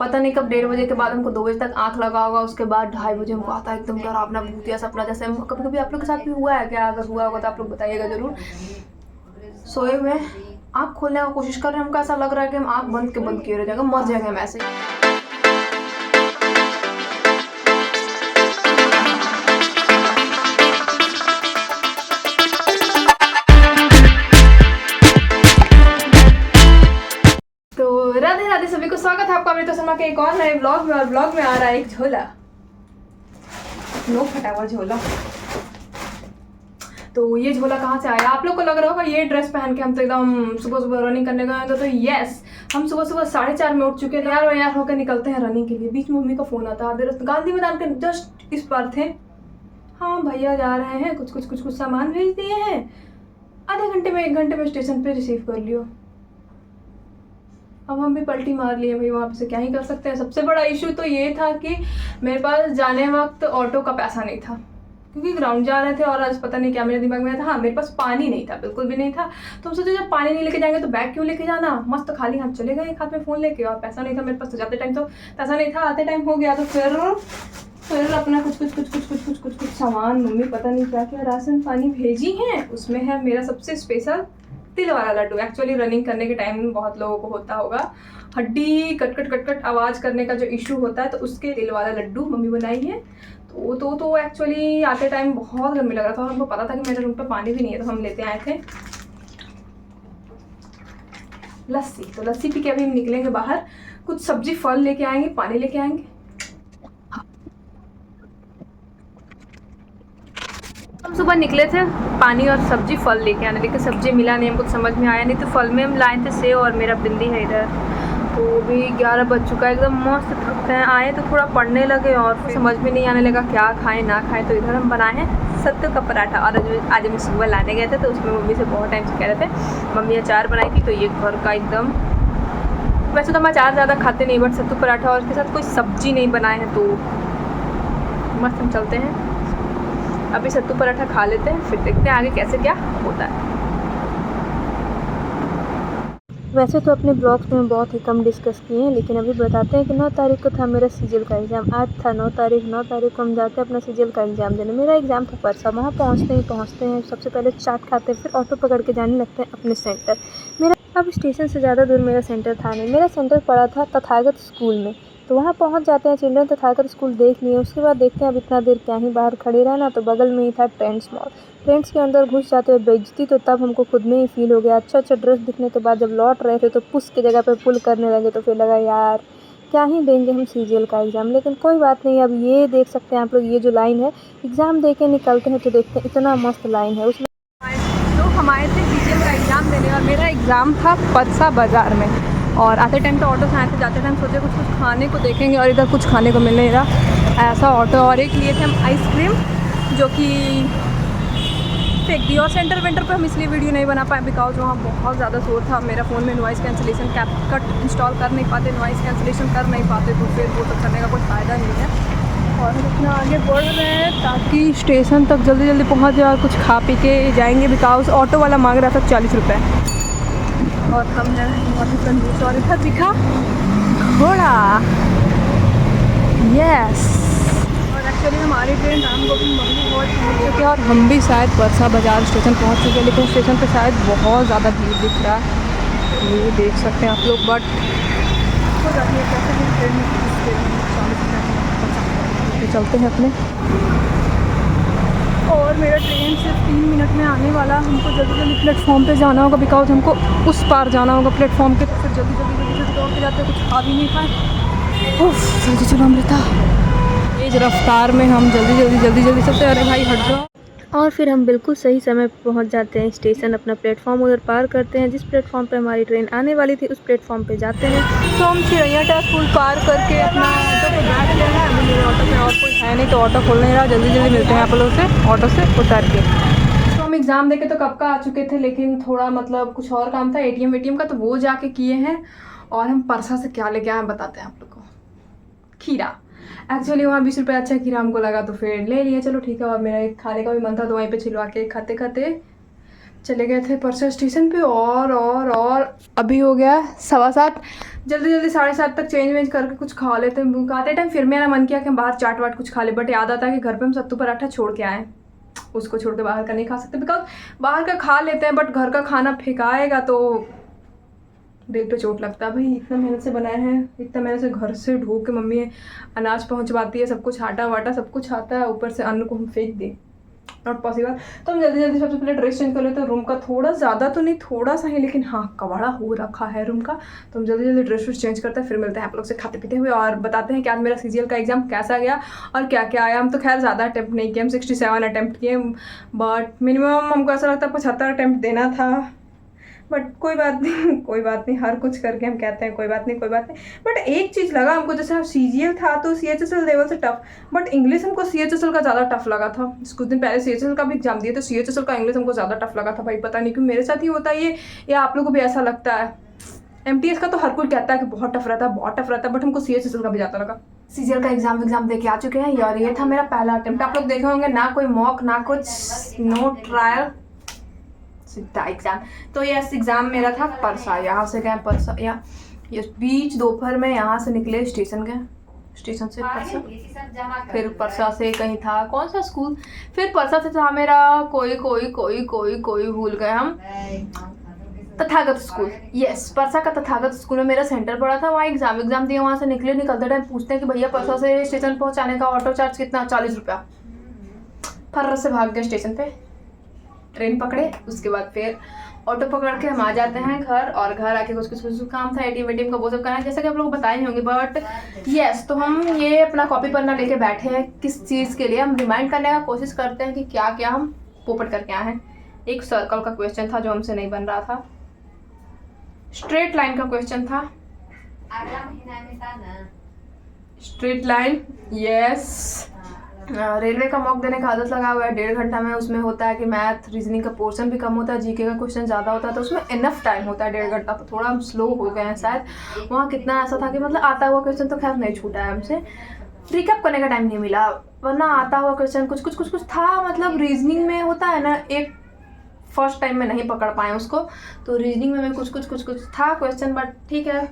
पता नहीं कब 1:30 बजे के बाद हमको 2 बजे तक आंख लगा होगा, उसके बाद 2:30 बजे हमको आता है एकदम डरावना भूतिया सपना। जैसे हम कभी कभी आप लोग के साथ भी हुआ है क्या? अगर हुआ होगा तो आप लोग बताइएगा जरूर। सोए हुए आंख खोलने का कोशिश कर रहे हैं, हमको ऐसा लग रहा है कि हम आंख बंद के बंद किए रह जाएगा, मर जाएंगे हम ऐसे ही। तो राधे राधे सभी को, स्वागत है आपका अमृता शर्मा के एक और नए ब्लॉग में। और ब्लॉग में आ रहा है एक झोला, नो फटा हुआ झोला। तो ये झोला कहाँ से आया? आप लोग को लग रहा होगा ये ड्रेस पहन के हम तो एकदम सुबह सुबह रनिंग करने गए। तो यस, हम सुबह सुबह 4:30 में उठ चुके थे, तैयार होकर निकलते हैं रनिंग के लिए। बीच में मम्मी का फोन आता है, गांधी मैदान के जस्ट इस पार थे। हाँ भैया जा रहे हैं, कुछ सामान भेज दिए हैं, आधे घंटे में 1 घंटे में स्टेशन पे रिसीव कर लियो। अब हम भी पलटी मार लिए भाई, वहाँ से क्या ही कर सकते हैं। सबसे बड़ा इशू तो ये था कि मेरे पास जाने वक्त ऑटो का पैसा नहीं था, क्योंकि ग्राउंड जा रहे थे। और आज पता नहीं क्या मेरे दिमाग में था, हाँ मेरे पास पानी नहीं था, बिल्कुल भी नहीं था। तो हम सोचे जब पानी नहीं लेके जाएंगे तो बैग क्यों लेके जाना, मस्त खाली हाथ चले गए, एक हाथ में फ़ोन लेके। और पैसा नहीं था मेरे पास, तो जाते टाइम तो पैसा नहीं था, आते टाइम हो गया। तो फिर अपना कुछ सामान मम्मी पता नहीं क्या क्या राशन पानी भेजी हैं। उसमें है मेरा सबसे स्पेशल तिल वाला लड्डू। एक्चुअली रनिंग करने के टाइम में बहुत लोगों को होता होगा हड्डी कट आवाज़ करने का जो इशू होता है, तो उसके तिल वाला लड्डू मम्मी बनाई है। तो एक्चुअली आते टाइम बहुत गर्मी लग रहा था और हमको पता था कि मेरे रूम पे पानी भी नहीं है, तो हम लेते आए थे लस्सी। तो लस्सी पी के अभी हम निकलेंगे बाहर, कुछ सब्जी फल लेके आएंगे, पानी लेके आएंगे। हम सुबह निकले थे पानी और सब्जी फल लेके आने, लेकिन सब्जी मिला नहीं, हमको समझ में आया नहीं। तो फल में हम लाए थे सेव और मेरा बिंदी है इधर। तो अभी 11 बज चुका है, एकदम मस्त थक गए। आए तो थोड़ा पढ़ने लगे और फिर समझ में नहीं आने लगा क्या खाएं ना खाएं। तो इधर हम बनाए हैं सत्तू का पराठा। और आज हम सुबह लाने गए थे तो उसमें मम्मी से बहुत टाइम से कह रहे थे, मम्मी अचार बनाई थी। तो ये घर का एकदम, वैसे तो हम अचार ज़्यादा खाते नहीं, बट सत्तू पराठा और उसके साथ कोई सब्जी नहीं बनाए हैं तो मस्त। हम चलते हैं अभी सत्तू पराठा खा लेते हैं, फिर देखते हैं आगे कैसे क्या होता है। वैसे तो अपने ब्लॉग्स में बहुत ही कम डिस्कस किए हैं, लेकिन अभी बताते हैं कि 9 तारीख को था मेरा सीजीएल का एग्ज़ाम। आज था 9 तारीख को हम जाते हैं अपना सीजीएल का एग्ज़ाम देने। मेरा एग्ज़ाम था परसा। वहाँ पहुँचते हैं सबसे पहले चाट खाते हैं, फिर ऑटो पकड़ के जाने लगते हैं अपने सेंटर। मेरा अब स्टेशन से ज़्यादा दूर मेरा सेंटर था नहीं, मेरा सेंटर पड़ा था तथागत स्कूल में। तो वहाँ पहुँच जाते हैं, चिल्ड्रन तथागत स्कूल देख लिए। उसके बाद देखते हैं अब इतना देर क्या ही बाहर खड़े रहना, तो बगल में ही था ट्रेंड्स मॉल। ट्रेंड्स के अंदर घुस जाते हुए बेइज्जती तो तब हमको खुद में ही फील हो गया। अच्छा ड्रेस दिखने के बाद जब लौट रहे थे तो पुश की जगह पे पुल करने लगे, तो फिर लगा यार क्या ही देंगे हम सीजीएल का एग्ज़ाम। लेकिन कोई बात नहीं, अब ये देख सकते हैं आप लोग, ये जो लाइन है एग्ज़ाम दे के निकलते हैं तो देखते हैं इतना मस्त लाइन है उसमें। तो हम आए थे सीजीएल का एग्ज़ाम देने और मेरा एग्ज़ाम था परसा बाज़ार में। और आते टाइम तो ऑटो से आए थे, जाते टाइम सोचे कुछ खाने को देखेंगे, और इधर कुछ खाने को मिल नहीं रहा ऐसा ऑटो। और एक लिए थे हम आइसक्रीम, जो कि फेंक दी। और सेंटर वेंटर पे हम इसलिए वीडियो नहीं बना पाए बिकॉज वहाँ बहुत ज़्यादा शोर था। मेरा फ़ोन में नॉइज़ कैंसिलेशन कैपकट इंस्टॉल कर नहीं पाते, नॉइज़ कैंसिलेशन कर नहीं पाते, तो फिर वो सब करने का कोई फ़ायदा नहीं है। और हम इतना आगे बढ़ रहे हैं ताकि स्टेशन तक जल्दी जल्दी पहुँच जाए और कुछ खा पी के जाएंगे, बिकॉज ऑटो वाला मांग रहा था 40 रुपये और हम हैं बहुत कंजूस। और इधर दिखा घोड़ा, यस। और एक्चुअली हमारी ट्रेन राम गोविंद मंडी बहुत पहुँच चुके हैं और हम भी शायद परसा बाज़ार स्टेशन पहुँच चुके हैं, लेकिन स्टेशन पे शायद बहुत ज़्यादा भीड़ दिख रहा है, ये देख सकते हैं आप लोग। बट हो जाती है कैसे भी ट्रेन में चलते हैं अपने। और मेरा ट्रेन सिर्फ 3 मिनट में आने वाला। हमको जल्दी जल्दी प्लेटफॉर्म पे जाना होगा, बिकॉज हमको उस पार जाना होगा प्लेटफॉर्म के। तो फिर जल्दी दौड़ के जाते, कुछ खा भी नहीं पाए। उफ, जल्दी चलो अमृता। तेज रफ्तार में हम जल्दी सबसे, अरे भाई हट जाओ। और फिर हम बिल्कुल सही समय पर पहुंच जाते हैं स्टेशन। अपना प्लेटफॉर्म उधर पार करते हैं, जिस प्लेटफॉर्म पे हमारी ट्रेन आने वाली थी उस प्लेटफॉर्म पे जाते हैं। तो हम चिड़ैया पुल पार करके अपना ऑटो पे बैठ गए हैं। अभी मेरे ऑटो में और कोई है नहीं, तो ऑटो खोल नहीं रहा। जल्दी मिलते हैं आप लोगों से ऑटो से उतर के। तो हम एग्ज़ाम देके तो कब का आ चुके थे, लेकिन थोड़ा मतलब कुछ और काम था एटीएम का, तो वो जाके किए हैं। और हम परसा से क्या लेके आए बताते हैं आप लोग को, खीरा। एक्चुअली वहाँ 20 रुपये अच्छा खीरा हमको लगा, तो फिर ले लिया, चलो ठीक है। और मेरा एक खाने का भी मन था, तो वहीं पे छिलवा के खाते खाते चले गए थे परसों स्टेशन पे और अभी हो गया 7:15। जल्दी 7:30 तक चेंज वेंज करके कुछ खा लेते हैं। भूख आते टाइम फिर मेरा मन किया कि हम बाहर चाट वाट कुछ खा ले, बट याद आता है कि घर पे हम सत्तू पराठा छोड़ के आए, उसको छोड़ के बाहर का नहीं खा सकते, बिकॉज बाहर का खा लेते हैं बट घर का खाना फेंकाएगा तो दिल पे चोट लगता है। भाई इतना मेहनत से बनाए हैं, इतना मेहनत से घर से ढो के मम्मी अनाज पहुंचवाती है, सब कुछ आटा वाटा सब कुछ आता है, ऊपर से अन्न को हम फेंक दें, नॉट पॉसिबल। तो हम जल्दी सबसे पहले ड्रेस चेंज कर लेते हैं। रूम का थोड़ा ज़्यादा तो नहीं, थोड़ा सा ही, लेकिन हाँ कबाड़ा हो रखा है रूम का। तो हम जल्दी ड्रेस व्रेस चेंज करते हैं, फिर मिलते हैं आप लोग से खाते पीते हुए और बताते हैं कि आज मेरा सीजीएल का एग्जाम कैसा गया और क्या क्या आया। हम तो खैर ज़्यादा अटैम्प्ट नहीं किए, हम 67 अटैम्प्ट किए, बट मिनिमम हमको ऐसा लगता है 75 अटैम्प्ट देना था, बट कोई बात नहीं कोई बात नहीं, हर कुछ करके हम कहते हैं कोई बात नहीं कोई बात नहीं। बट एक चीज़ लगा हमको, जैसे सीजीएल था तो सीएचएसएल लेवल से टफ, बट इंग्लिश हमको सीएचएसएल का ज़्यादा टफ लगा था। कुछ दिन पहले सीएचएसएल का भी एग्जाम दिए तो सीएचएसएल का इंग्लिश हमको ज़्यादा टफ लगा था। भाई पता नहीं क्यों मेरे साथ ही होता है ये, या आप लोगों को भी ऐसा लगता है। एमटीएस का तो हर कोई कहता है कि बहुत टफ रहता है बहुत टफ रहता है, बट हमको सीएचएसएल का भी ज़्यादा लगा। सीजीएल का एग्जाम दे के आ चुके हैं और ये था मेरा पहला अटेम्प्ट। आप लोग देखे होंगे ना कोई मॉक ना कुछ, नो ट्रायल, सीधा एग्जाम। तो ये एग्ज़ाम मेरा था परसा, यहाँ से गए परसा, या ये बीच दोपहर में यहाँ से निकले, स्टेशन गए, स्टेशन से परसा, फिर परसा से कहीं था कौन सा स्कूल, फिर परसा से था मेरा कोई भूल गए हम, तथागत स्कूल, यस परसा का तथागत स्कूल में मेरा सेंटर पड़ा था। वहाँ एग्जाम दिए, वहाँ से निकलते टाइम पूछते हैं कि भैया परसा से स्टेशन पहुँचाने का ऑटो चार्ज कितना, 40 रुपया। फर्र से भाग गए स्टेशन पे, ट्रेन पकड़े, उसके बाद फिर ऑटो पकड़ के हम आ जाते हैं घर, और घर आके कुछ काम था एटीएम का वो सब करना है, जैसा कि आप लोग बताए होंगे। बट यस, तो हम ये अपना कॉपी पन्ना लेके बैठे हैं, किस चीज़ के लिए, हम रिमाइंड करने का कोशिश करते हैं कि क्या क्या हम पोपट करके आए हैं। एक सर्कल का क्वेश्चन था जो हमसे नहीं बन रहा था, स्ट्रेट लाइन का क्वेश्चन था, स्ट्रेट लाइन, यस। रेलवे का मॉक देने का आदत लगा हुआ है 1.5 घंटा में, उसमें होता है कि मैथ रीजनिंग का पोर्शन भी कम होता है, जीके का क्वेश्चन ज़्यादा होता है, तो उसमें इनफ टाइम होता है 1.5 घंटा, तो थोड़ा हम स्लो हो गए हैं शायद। वहाँ कितना ऐसा था कि मतलब आता हुआ क्वेश्चन तो खैर नहीं छूटा है हमसे, रिकैप करने का टाइम नहीं मिला, वरना आता हुआ क्वेश्चन कुछ था। मतलब रीजनिंग में होता है ना, एक फर्स्ट टाइम में नहीं पकड़ पाए उसको, तो रीजनिंग में कुछ था क्वेश्चन, बट ठीक है।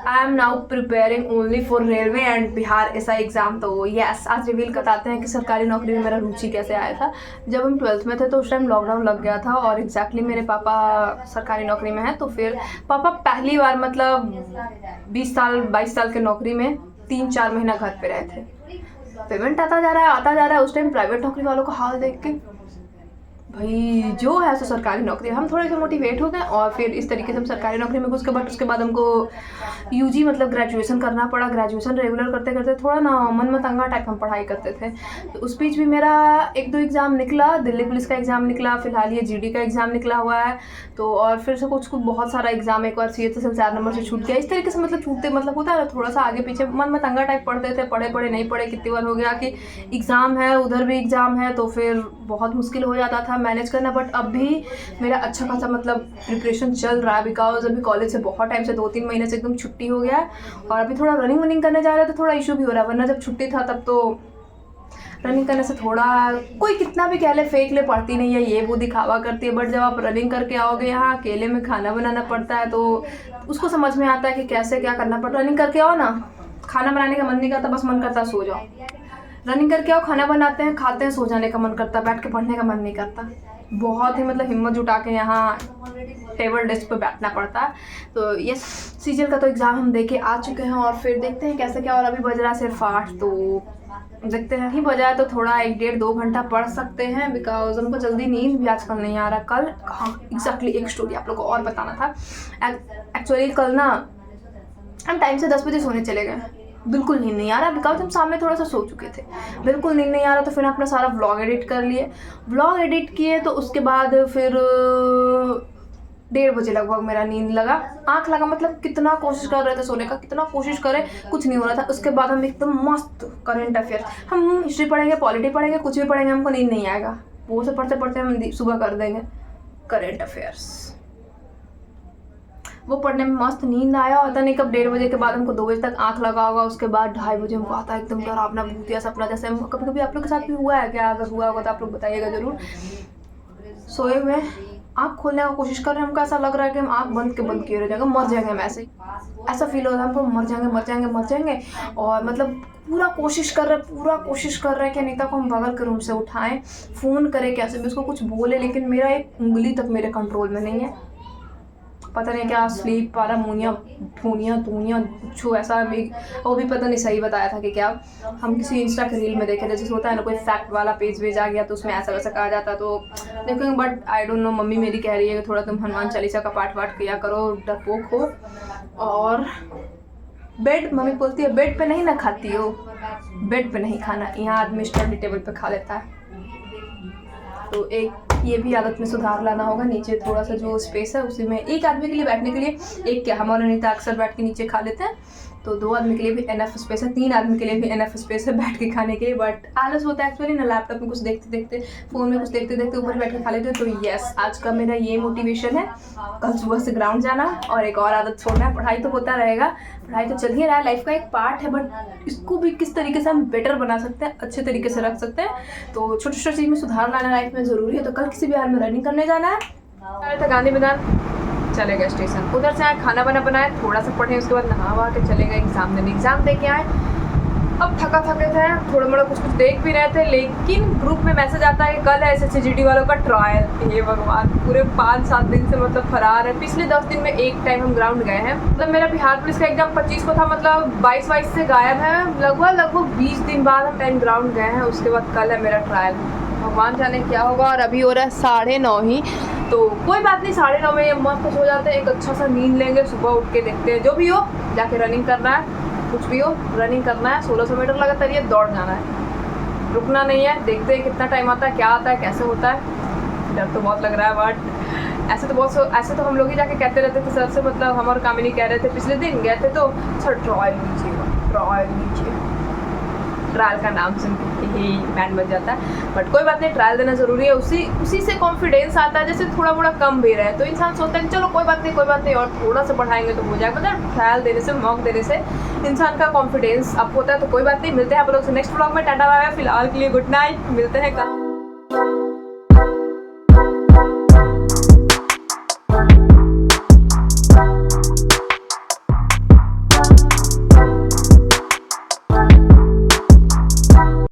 I am now preparing only for railway and Bihar ऐसा एग्ज़ाम। तो यस, आज रिवील बताते हैं कि सरकारी नौकरी में मेरा रुचि कैसे आया था। जब हम 12th में थे तो उस टाइम लॉकडाउन लग गया था, और एग्जैक्टली मेरे पापा सरकारी नौकरी में हैं, तो फिर पापा पहली बार मतलब 22 साल के नौकरी में 3-4 महीना घर पे रहे थे। पेमेंट आता जा रहा है। उस टाइम प्राइवेट नौकरी वालों का हाल देख के भाई जो है सो सरकारी नौकरी, हम थोड़े से मोटिवेट हो गए, और फिर इस तरीके से हम सरकारी नौकरी में घुस के, बट उसके बाद हमको यूजी मतलब ग्रेजुएशन करना पड़ा। ग्रेजुएशन रेगुलर करते करते थोड़ा ना मन मतंगा टाइप हम पढ़ाई करते थे, तो उस बीच भी मेरा 1-2 एग्ज़ाम निकला, दिल्ली पुलिस का एग्ज़ाम निकला, फिलहाल ये जीडी का एग्ज़ाम निकला हुआ है, तो और फिर से कुछ बहुत सारा एग्ज़ाम, एक बार सीएचएसएल 4 नंबर से छूट गया। इस तरीके से मतलब छूटते मतलब होता है ना, थोड़ा सा आगे पीछे मन मतंगा टाइप पढ़ते थे, पढ़े नहीं पढ़े, कितनी बार हो गया कि एग्ज़ाम है उधर भी एग्ज़ाम है, तो फिर बहुत मुश्किल हो जाता था मैनेज करना। बट अब भी मेरा अच्छा खासा मतलब प्रिपरेशन चल रहा है, बिकॉज अभी कॉलेज से बहुत टाइम से 2-3 महीने से एकदम छुट्टी हो गया है, और अभी थोड़ा रनिंग करने जा रहे हैं तो थोड़ा इशू भी हो रहा है, वरना जब छुट्टी था तब तो रनिंग करने से थोड़ा कोई कितना भी कह ले फेंक ले, पड़ती नहीं है, ये वो दिखावा करती है, बट जब आप रनिंग करके आओगे यहाँ अकेले में खाना बनाना पड़ता है, तो उसको समझ में आता है कि कैसे क्या करना पड़ता है। रनिंग करके आओ ना, खाना बनाने का मन नहीं करता, बस मन करता है सो जाओ। रनिंग करके आओ, खाना बनाते हैं, खाते हैं, सो जाने का मन करता, बैठ के पढ़ने का मन नहीं करता। बहुत ही मतलब हिम्मत जुटा के यहाँ टेबल डेस्क पे बैठना पड़ता है। तो ये सीजीएल का तो एग्ज़ाम हम देके आ चुके हैं, और फिर देखते हैं कैसे क्या। और अभी बज रहा है सिर्फ 8, तो देखते हैं, ही बजाए तो थोड़ा 1-1.5-2 घंटा पढ़ सकते हैं, बिकॉज हमको जल्दी नींद भी आजकल नहीं आ रहा। कल हाँ एग्जैक्टली एक स्टोरी आप लोग को और बताना था। एक्चुअली कल ना हम टाइम से 10 बजे सोने चले गए, बिल्कुल नींद नहीं आ रहा, बिकॉज हम शाम में थोड़ा सा सो चुके थे, बिल्कुल नींद नहीं आ रहा। तो फिर अपना सारा व्लॉग एडिट कर लिए, व्लॉग एडिट किए, तो उसके बाद फिर 1:30 बजे लगभग मेरा नींद लगा, आँख लगा, मतलब कितना कोशिश कर रहे थे सोने का, कितना कोशिश करें, कुछ नहीं हो रहा था। उसके बाद हम एकदम मस्त करंट अफेयर, हम हिस्ट्री पढ़ेंगे, पॉलिटी पढ़ेंगे, कुछ भी पढ़ेंगे, हमको नींद नहीं आएगा, वो से पढ़ते पढ़ते हम सुबह कर देंगे करंट अफेयर्स। वो पढ़ने में मस्त नींद आया, पता नहीं कब 1:30 बजे के बाद हमको 2 बजे तक आँख लगा होगा। उसके बाद 2:30 बजे हमको आता है एकदम डरावना भूतिया सपना, जैसे कभी कभी आप लोग के साथ भी हुआ है क्या? अगर हुआ होगा तो आप लोग बताइएगा ज़रूर। सोए हुए आँख खोलने का कोशिश कर रहे हैं, हमको ऐसा लग रहा है कि हम आँख बंद किए रह जाएंगे, मर जाएंगे हम ऐसे ही, ऐसा फील होता है हमको, मर जाएंगे। और मतलब पूरा कोशिश कर रहे हैं कि अनीता को हम बगल के रूम से उठाएं, फ़ोन करें, कैसे भी उसको कुछ बोले, लेकिन मेरा एक उंगली तक मेरे कंट्रोल में नहीं है। पता नहीं क्या स्लीप वाला मुनिया ठूनिया कुछ ऐसा भी, वो भी पता नहीं सही बताया था कि क्या। हम किसी इंस्टा के रील में देखे थे, जैसे होता है ना कोई फैक्ट वाला पेज वेज आ गया तो उसमें ऐसा वैसा कहा जाता, तो देखेंगे। But I don't know, mummy मेरी कह रही है कि थोड़ा तुम हनुमान चालीसा का पाठ वाठ किया करो, डरपोक हो। और बेड, मम्मी बोलती है बेड पे नहीं ना खाती हो, बेड पे नहीं खाना, यहाँ आदमी स्टडी टेबल पे खा लेता है। तो एक ये भी आदत में सुधार लाना होगा। नीचे थोड़ा सा जो स्पेस है उसी में एक आदमी के लिए बैठने के लिए, एक क्या हम और अनीता अक्सर बैठ के नीचे खा लेते हैं, तो 2 आदमी के लिए भी एनफ स्पेस है, 3 आदमी के लिए भी एनफ स्पेस है बैठ के खाने के लिए। बट आलस होता है एक्चुअली ना, लैपटॉप में कुछ देखते फ़ोन में कुछ देखते ऊपर बैठ के खा लेते हैं। तो यस, आज का मेरा ये मोटिवेशन है, कल सुबह से ग्राउंड जाना और एक और आदत छोड़ना है। पढ़ाई तो होता रहेगा, पढ़ाई तो चल ही रहा है, लाइफ का एक पार्ट है, बट इसको भी किस तरीके से हम बेटर बना सकते हैं, अच्छे तरीके से रख सकते हैं। तो छोटी छोटी चीज़ में सुधार लाना लाइफ में ज़रूरी है। तो कल किसी भी हाल में रनिंग करने जाना है, था गांधी मैदान, चले गए स्टेशन, उधर से आए, खाना बना बनाए, थोड़ा सा पढ़े, उसके बाद नहा वहा के चले गए एग्ज़ाम देने, एग्ज़ाम दे के आए। अब थके थे, थोड़ा मोड़ा कुछ देख भी रहे थे, लेकिन ग्रुप में मैसेज आता है कि कल है SHGD वालों का ट्रायल। ये भगवान, पूरे 5-7 दिन से मतलब फरार है। पिछले 10 दिन में एक टाइम हम ग्राउंड गए हैं। मतलब मेरा बिहार पुलिस का एग्जाम 25 को था, मतलब 22 से गायब है, लगभग 20 दिन बाद हम टाइम ग्राउंड गए हैं। उसके बाद कल है मेरा ट्रायल, भगवान जाने क्या होगा। और अभी हो रहा है 9:30 ही, तो कोई बात नहीं, 9:30 में ये मस्त हो जाते हैं, एक अच्छा सा नींद लेंगे, सुबह उठ के देखते हैं, जो भी हो जाके रनिंग करना है, कुछ भी हो रनिंग करना है, 1600 मीटर लगातार ये दौड़ जाना है, रुकना नहीं है। देखते हैं कितना टाइम आता है, क्या आता है, कैसे होता है। डर तो बहुत लग रहा है, बट ऐसे तो हम लोग ही जाके कहते रहते थे सर से, मतलब हम और कामिनी कह रहे थे पिछले दिन गए थे, तो सर ट्रायल नीचे ट्रायल का नाम सुन के ही बैंड बज जाता है। बट कोई बात नहीं, ट्रायल देना ज़रूरी है, उसी से कॉन्फिडेंस आता है। जैसे थोड़ा मोड़ा कम भी रहे तो इंसान सोचता है चलो कोई बात नहीं, और थोड़ा सा बढ़ाएंगे तो हो जाएगा। मतलब ट्रायल देने से, मॉक देने से इंसान का कॉन्फिडेंस अप होता है। तो कोई बात नहीं, मिलते हैं आप लोग से नेक्स्ट व्लॉग में। टाटा बाय बाय, फिलहाल के लिए गुड नाइट, मिलते हैं कल।